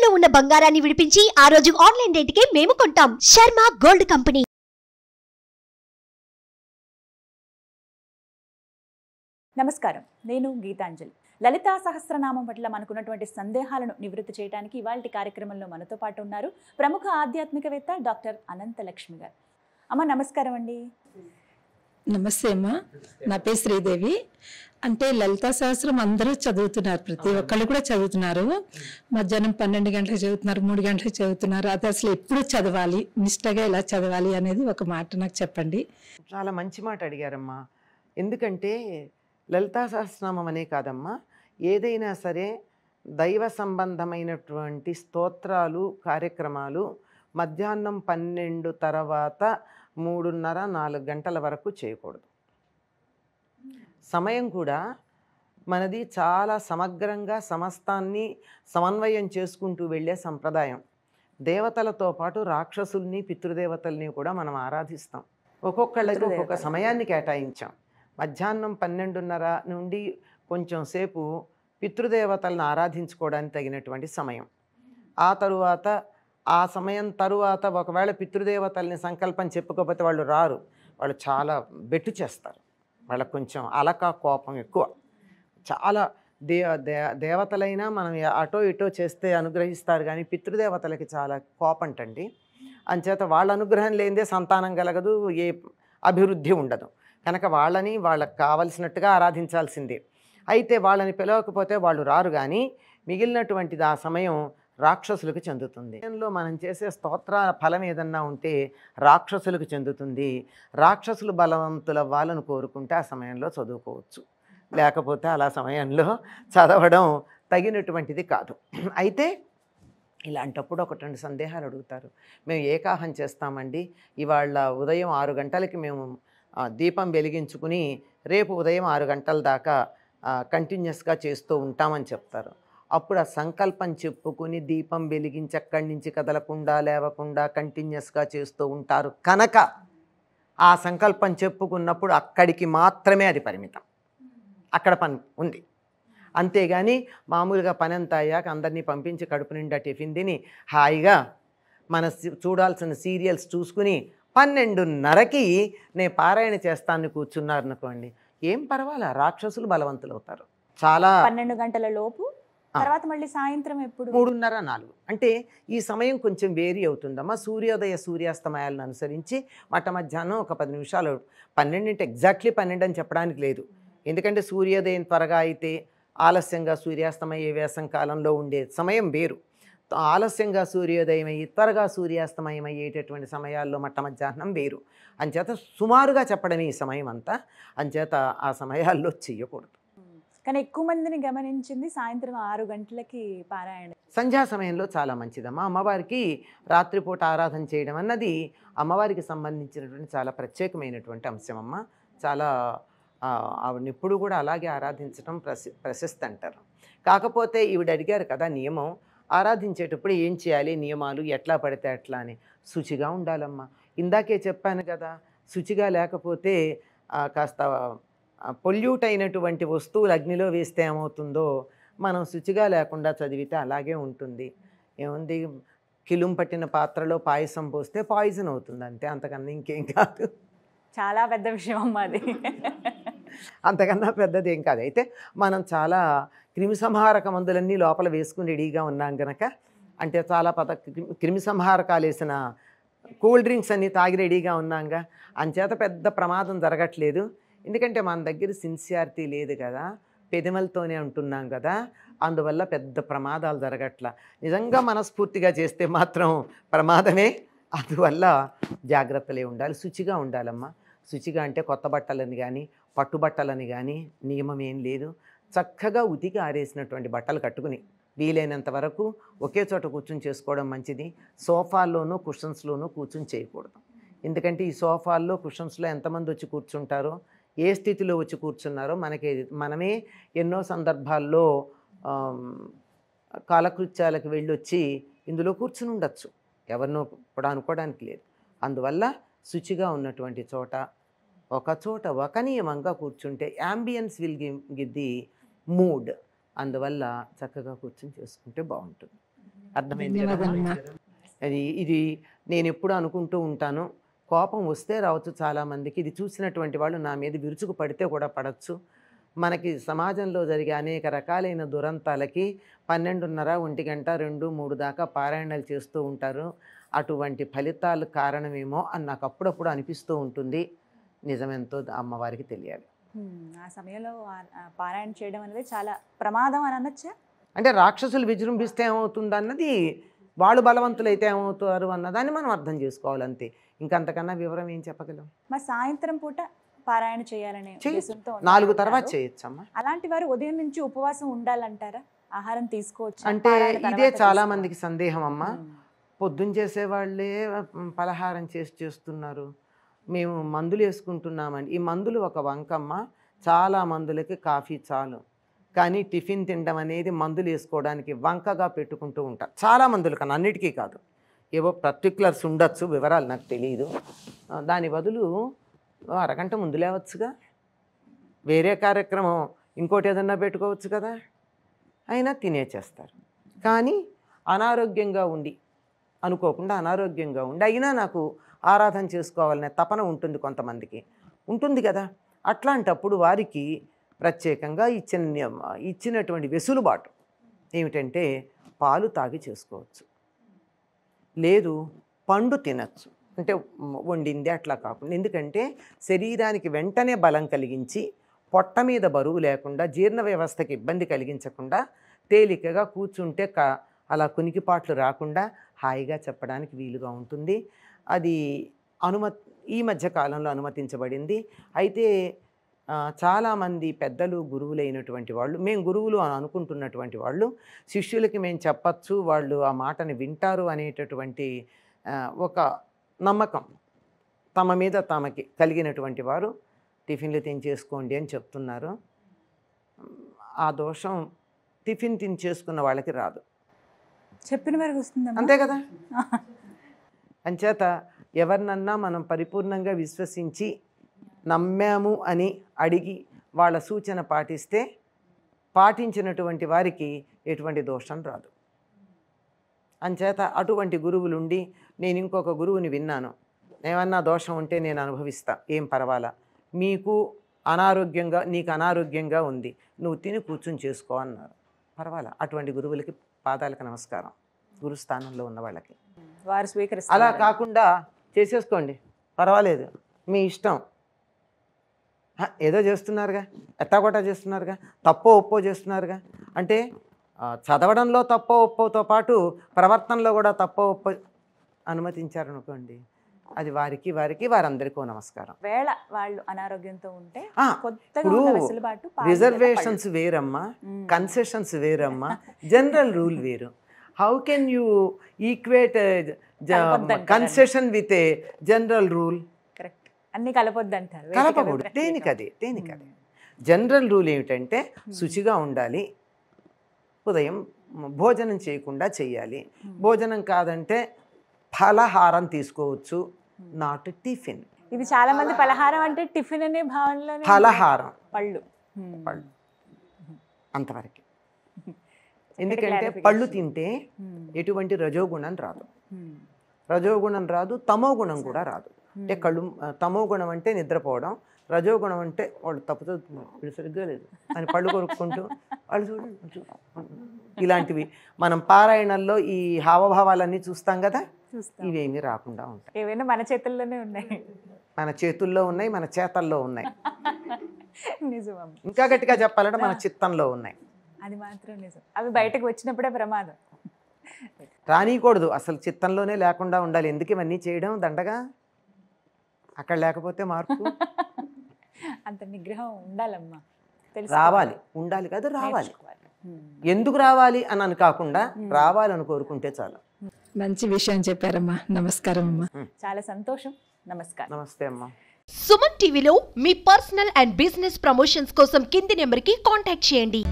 తాకట్టులో ఉన్న బంగారాన్ని విడిపించి ఆ రోజు ఆన్లైన్ రేటుకే మేము కొంటాం. Sharma gold company. నమస్కారం, నేను గీతాంజలి. లలితా సహస్రనామం పట్ల మనకున్నటువంటి సందేహాలను నివృత్తి చేయడానికి ఇవాళ కార్యక్రమంలో మనతో పాటు ఉన్నారు ప్రముఖ ఆధ్యాత్మికవేత్త డాక్టర్ అనంతలక్ష్మి గారు. అమ్మ నమస్కారం అండి. నమస్తే అమ్మ, నా పేరు శ్రీదేవి. అంటే లలితా సహస్రం అందరూ చదువుతున్నారు, ప్రతి ఒక్కళ్ళు కూడా చదువుతున్నారు. మధ్యాహ్నం 12 గంటలకు చదువుతున్నారు, 3 గంటలకు చదువుతున్నారు. అది అసలు ఎప్పుడు చదవాలి, నిష్టగా ఎలా చదవాలి అనేది ఒక మాట నాకు చెప్పండి. చాలా మంచి మాట అడిగారమ్మా. ఎందుకంటే లలితా సహస్రనామం అనే కాదమ్మా, ఏదైనా సరే దైవ సంబంధమైనటువంటి స్తోత్రాలు కార్యక్రమాలు మధ్యాహ్నం 12 తర్వాత 3:30-4 గంటల వరకు చేయకూడదు. సమయం కూడా మనది చాలా సమగ్రంగా సమస్తాన్ని సమన్వయం చేసుకుంటూ వెళ్ళే సంప్రదాయం. దేవతలతో పాటు రాక్షసుల్ని పితృదేవతల్ని కూడా మనం ఆరాధిస్తాం. ఒక్కొక్కళ్ళకి ఒక్కొక్క సమయాన్ని కేటాయించాం. మధ్యాహ్నం 12:30 నుండి కొంచెం సేపు పితృదేవతలను ఆరాధించుకోవడానికి తగినటువంటి సమయం. ఆ తరువాత ఆ సమయం తరువాత ఒకవేళ పితృదేవతల్ని సంకల్పం చెప్పుకోకపోతే వాళ్ళు రారు, వాళ్ళు చాలా బెట్టు చేస్తారు. వాళ్ళకు కొంచెం అలక కోపం ఎక్కువ. చాలా దేవతలైనా మనం అటో ఇటో చేస్తే అనుగ్రహిస్తారు, కానీ పితృదేవతలకి చాలా కోపంటండి. అంచేత వాళ్ళ అనుగ్రహం లేనిదే సంతానం కలగదు, ఏ అభివృద్ధి ఉండదు. కనుక వాళ్ళని వాళ్ళకి కావలసినట్టుగా ఆరాధించాల్సిందే. అయితే వాళ్ళని పిలవకపోతే వాళ్ళు రారు, కానీ మిగిలినటువంటిది ఆ సమయం రాక్షసులకు చెందుతుంది. మనం చేసే స్తోత్ర ఫలం ఏదన్నా ఉంటే రాక్షసులకు చెందుతుంది. రాక్షసులు బలవంతుల వాళ్ళను కోరుకుంటే ఆ సమయంలో చదువుకోవచ్చు, లేకపోతే అలా సమయంలో చదవడం తగినటువంటిది కాదు. అయితే ఇలాంటప్పుడు 1-2 సందేహాలు అడుగుతారు. మేము ఏకాహం చేస్తామండి, ఇవాళ ఉదయం 6 గంటలకి మేము దీపం వెలిగించుకుని రేపు ఉదయం 6 గంటల దాకా కంటిన్యూస్గా చేస్తూ ఉంటామని చెప్తారు. అప్పుడు ఆ సంకల్పం చెప్పుకుని దీపం వెలిగించి అక్కడి నుంచి కదలకుండా లేవకుండా కంటిన్యూస్గా చేస్తూ ఉంటారు కనుక ఆ సంకల్పం చెప్పుకున్నప్పుడు అక్కడికి మాత్రమే అది పరిమితం, అక్కడ పని ఉంది. అంతేగాని మామూలుగా పని అంతా అయ్యాక అందరినీ పంపించి కడుపు నిండా టిఫిన్ తిని హాయిగా మన చూడాల్సిన సీరియల్స్ చూసుకుని 12:30కి నేను పారాయణ చేస్తాను కూర్చున్నారనుకోండి, ఏం పర్వాలా, రాక్షసులు బలవంతులు అవుతారు. చాలా 12 గంటల లోపు తర్వాత మళ్ళీ సాయంత్రం ఎప్పుడు 3:30-4 అంటే ఈ సమయం కొంచెం వేరీ అవుతుందమ్మా. సూర్యోదయ సూర్యాస్తమయాలను అనుసరించి మధ్యాహ్నం ఒక 10 నిమిషాలు. 12 అంటే ఎగ్జాక్ట్లీ 12 అని చెప్పడానికి లేదు, ఎందుకంటే సూర్యోదయం త్వరగా అయితే ఆలస్యంగా సూర్యాస్తమయ వేసం కాలంలో ఉండే సమయం వేరు. ఆలస్యంగా సూర్యోదయం అయ్యి త్వరగా సూర్యాస్తమయం అయ్యేటటువంటి సమయాల్లో మధ్యాహ్నం వేరు. అంచేత సుమారుగా చెప్పడమే ఈ సమయం అంతా. అంచేత ఆ సమయాల్లో చెయ్యకూడదు. కానీ ఎక్కువ మందిని గమనించింది సాయంత్రం 6 గంటలకి పారాయణ. సంధ్యా సమయంలో చాలా మంచిదమ్మా. అమ్మవారికి రాత్రిపూట ఆరాధన చేయడం అన్నది అమ్మవారికి సంబంధించినటువంటి చాలా ప్రత్యేకమైనటువంటి అంశం అమ్మ. చాలా ఆవిడని ఎప్పుడు కూడా అలాగే ఆరాధించడం ప్రశస్తి అంటారు. కాకపోతే ఈవిడ అడిగారు కదా నియమం, ఆరాధించేటప్పుడు ఏం చేయాలి, నియమాలు ఎట్లా పడితే అట్లా అని. శుచిగా ఉండాలమ్మా. ఇందాకే చెప్పాను కదా, శుచిగా లేకపోతే కాస్త పొల్యూట్ అయినటువంటి వస్తువులు అగ్నిలో వేస్తే ఏమవుతుందో మనం శుచిగా లేకుండా చదివితే అలాగే ఉంటుంది. ఏముంది, కిలుం పట్టిన పాత్రలో పాయసం పోస్తే పాయిజన్ అవుతుంది అంతే, అంతకన్నా ఇంకేం కాదు. చాలా పెద్ద విషయం అమ్మ అది. అంతకన్నా పెద్దది ఏం కాదు. అయితే మనం చాలా క్రిమిసంహారక మందులన్నీ లోపల వేసుకుని రెడీగా ఉన్నాం కనుక, అంటే చాలా క్రిమిసంహారకాలు వేసిన కూల్ డ్రింక్స్ అన్నీ తాగి రెడీగా ఉన్నాంగా, అంచేత పెద్ద ప్రమాదం జరగట్లేదు. ఎందుకంటే మన దగ్గర సిన్సియారిటీ లేదు కదా, పెదిమలతోనే ఉంటున్నాం కదా, అందువల్ల పెద్ద ప్రమాదాలు జరగట్లా. నిజంగా మనస్ఫూర్తిగా చేస్తే మాత్రం ప్రమాదమే. అందువల్ల జాగ్రత్తలే ఉండాలి, శుచిగా ఉండాలమ్మా. శుచిగా అంటే కొత్త బట్టలని కానీ పట్టుబట్టలని కానీ నియమం ఏం లేదు. చక్కగా ఉతికి ఆరేసినటువంటి బట్టలు కట్టుకుని వీలైనంత వరకు ఒకే చోట కూర్చుని చేసుకోవడం మంచిది. సోఫాల్లోనూ కుషన్స్లోనూ కూర్చుని చేయకూడదు. ఎందుకంటే ఈ సోఫాల్లో కుషన్స్లో ఎంతమంది వచ్చి కూర్చుంటారో, ఏ స్థితిలో వచ్చి కూర్చున్నారో మనమే ఎన్నో సందర్భాల్లో కాలకృత్యాలకు వెళ్ళొచ్చి ఇందులో కూర్చుని ఉండొచ్చు, ఎవరినో కూడా అనుకోవడానికి లేదు. అందువల్ల శుచిగా ఉన్నటువంటి చోట ఒక చోట ఒక నియమంగా కూర్చుంటే ambience will give the mood. అందువల్ల చక్కగా కూర్చుని చేసుకుంటే బాగుంటుంది. అర్థమైంది కదా? ధన్యవాదాలమ్మా. ఇది నేను ఎప్పుడు అనుకుంటూ ఉంటాను, కోపం వస్తే రావచ్చు చాలామందికి. ఇది చూసినటువంటి వాళ్ళు నా మీద విరుచుకు పడితే కూడా పడవచ్చు. మనకి సమాజంలో జరిగే అనేక రకాలైన దురంతాలకి 12:30, 1 గంట, 2, 3 దాకా పారాయణాలు చేస్తూ ఉంటారు. అటువంటి ఫలితాలు కారణమేమో అని నాకు అప్పుడప్పుడు అనిపిస్తూ ఉంటుంది. నిజమెంతో అమ్మవారికి తెలియాలి. ఆ సమయంలో పారాయణ చేయడం అనేది చాలా ప్రమాదం అని అనొచ్చా? అంటే రాక్షసులు విజృంభిస్తే ఏమవుతుంది అన్నది, వాళ్ళు బలవంతులైతే ఏమవుతారు అన్నదాన్ని మనం అర్థం చేసుకోవాలి అంతే. ఇంకంతకన్నా వివరం ఏం చెప్పగలం? మరి సాయంత్రం పూట పారాయణ చేయాలనే ఉద్దేశంతో 4 తర్వాత చేయొచ్చమ్మా. అలాంటి వారు ఉదయం నుంచి ఉపవాసం ఉండాలంటారా? ఆహారం తీసుకోవచ్చు అంటే ఇదే చాలా మందికి సందేహం అమ్మా. పొద్దున్న చేసేవాళ్ళే పలహారం చేస్తున్నారు, మేము మందులు వేసుకుంటున్నామండి. ఈ మందులు ఒక వంకమ్మ. చాలా మందులకి కాఫీ చాలు, కానీ టిఫిన్ తినడం అనేది మందులు వేసుకోవడానికి వంకగా పెట్టుకుంటూ ఉంటారు చాలా మందులు, కానీ అన్నిటికీ కాదు. ఏవో పర్టిక్యులర్స్ ఉండొచ్చు, వివరాలు నాకు తెలియదు. దాని బదులు అరగంట ముందు లేవచ్చుగా, వేరే కార్యక్రమం ఇంకోటి ఏదన్నా పెట్టుకోవచ్చు కదా, అయినా తినేచేస్తారు. కానీ అనారోగ్యంగా ఉండి, అనుకోకుండా అనారోగ్యంగా ఉండి అయినా నాకు ఆరాధన చేసుకోవాలనే తపన ఉంటుంది, కొంతమందికి ఉంటుంది కదా. అట్లాంటప్పుడు వారికి ప్రత్యేకంగా ఇచ్చినటువంటి వెసులుబాటు ఏమిటంటే పాలు తాగి చేసుకోవచ్చు, లేదు పండు తినచ్చు. అంటే వండింది అట్లా కాకుండా, ఎందుకంటే శరీరానికి వెంటనే బలం కలిగించి పొట్ట మీద బరువు లేకుండా జీర్ణ వ్యవస్థకి ఇబ్బంది కలిగించకుండా తేలికగా కూర్చుంటే అలా కునికిపాట్లు రాకుండా హాయిగా చెప్పడానికి వీలుగా ఉంటుంది. అది ఈ మధ్య కాలంలో అనుమతించబడింది. అయితే చాలామంది పెద్దలు గురువులైనటువంటి వాళ్ళు, మేము గురువులు అని అనుకుంటున్నటువంటి వాళ్ళు, శిష్యులకి మేము చెప్పచ్చు, వాళ్ళు ఆ మాటని వింటారు అనేటటువంటి ఒక నమ్మకం తమ మీద తమకి కలిగినటువంటి వారు టిఫిన్లు తినిచేసుకోండి అని చెప్తున్నారు. ఆ దోషం టిఫిన్ తినిచేసుకున్న వాళ్ళకి రాదు, చెప్పిన వరకు వస్తుంది అంతే కదా. అంచేత ఎవరినన్నా మనం పరిపూర్ణంగా విశ్వసించి నమ్మాము అని అడిగి వాళ్ళ సూచన పాటిస్తే పాటించినటువంటి వారికి ఎటువంటి దోషం రాదు. అంచేత అటువంటి గురువులుండి, నేను ఇంకొక గురువుని విన్నాను, ఏమన్నా దోషం ఉంటే నేను అనుభవిస్తా, ఏం పర్వాలా, నీకు అనారోగ్యంగా ఉంది, నువ్వు తిని కూర్చుని చేసుకో అన్నారు. పర్వాలా, అటువంటి గురువులకి పాదాలకు నమస్కారం, గురుస్థానంలో ఉన్న వాళ్ళకి. వారు స్వీకరిస్తారు. అలా కాకుండా చేసేసుకోండి పర్వాలేదు మీ ఇష్టం, ఏదో చేస్తున్నారుగా, ఎత్తాకొట్టా చేస్తున్నారుగా, తప్పో ఒప్పో చేస్తున్నారుగా. అంటే చదవడంలో తప్పో ఒప్పోతో పాటు ప్రవర్తనలో కూడా తప్పో ఒప్పో అనుమతించారనుకోండి, అది వారందరికీ నమస్కారం. వేళ వాళ్ళు అనారోగ్యంతో ఉంటే ఇప్పుడు రిజర్వేషన్స్ వేరమ్మా, కన్సెషన్స్ వేరమ్మా, జనరల్ రూల్ వేరు. How can you equate concession with a general rule? Correct, అన్ని కలపొద్దు అంటారు. కలపకూడదు, దేనికదే. జనరల్ రూల్ ఏమిటంటే శుచిగా ఉండాలి, ఉదయం భోజనం చేయకుండా చేయాలి, భోజనం కాదంటే ఫలహారం తీసుకోవచ్చు, నాట్ టిఫిన్. ఇది చాలా మంది పలహారం అంటే టిఫిన్ అనే భావనలో, ఫలహారం పళ్ళు అంతవరకు. ఎందుకంటే పళ్ళు తింటే ఎటువంటి రజోగుణం రాదు, తమో గుణం కూడా రాదు. అంటే తమో గుణం అంటే నిద్రపోవడం, రజోగుణం అంటే వాళ్ళు తప్పుతో వీడు సరిగ్గా లేదు అని పళ్ళు కొరుక్కుంటూ వాళ్ళు చూడండి ఇలాంటివి మనం పారాయణల్లో ఈ హావభావాలన్నీ చూస్తాం కదా, ఇవేమీ రాకుండా ఉంటాయి. ఏవైనా మన చేతుల్లోనే ఉన్నాయి, మన చేతుల్లో ఉన్నాయి, మన చేతల్లో ఉన్నాయి. నిజం. ఇంకా గట్టిగా చెప్పాలంటే మన చిత్తంలో ఉన్నాయి. అది మాత్రం నిజం. అవి బయటకు వచ్చినప్పుడే ప్రమాదం. రానీయకూడదు, అసలు చిత్తంలోనే లేకుండా ఉండాలి. ఎందుకు ఇవన్నీ చేయడం దండగా? అక్కడ లేకపోతే మార్పు. అంత నిగ్రహం ఉండాలమ్మా, రావాలి, ఉండాలి కదా, రావాలి. ఎందుకు రావాలి అని కాకుండా రావాలని కోరుకుంటే చాలు. మంచి విషయం చెప్పారమ్మా. నమస్కారం అమ్మా. చాలా సంతోషం. నమస్కారం. నమస్తే అమ్మా. సుమన్ టీవీలో మీ పర్సనల్ అండ్ బిజినెస్ ప్రమోషన్స్ కోసం కింది నెంబర్కి కాంటాక్ట్ చేయండి.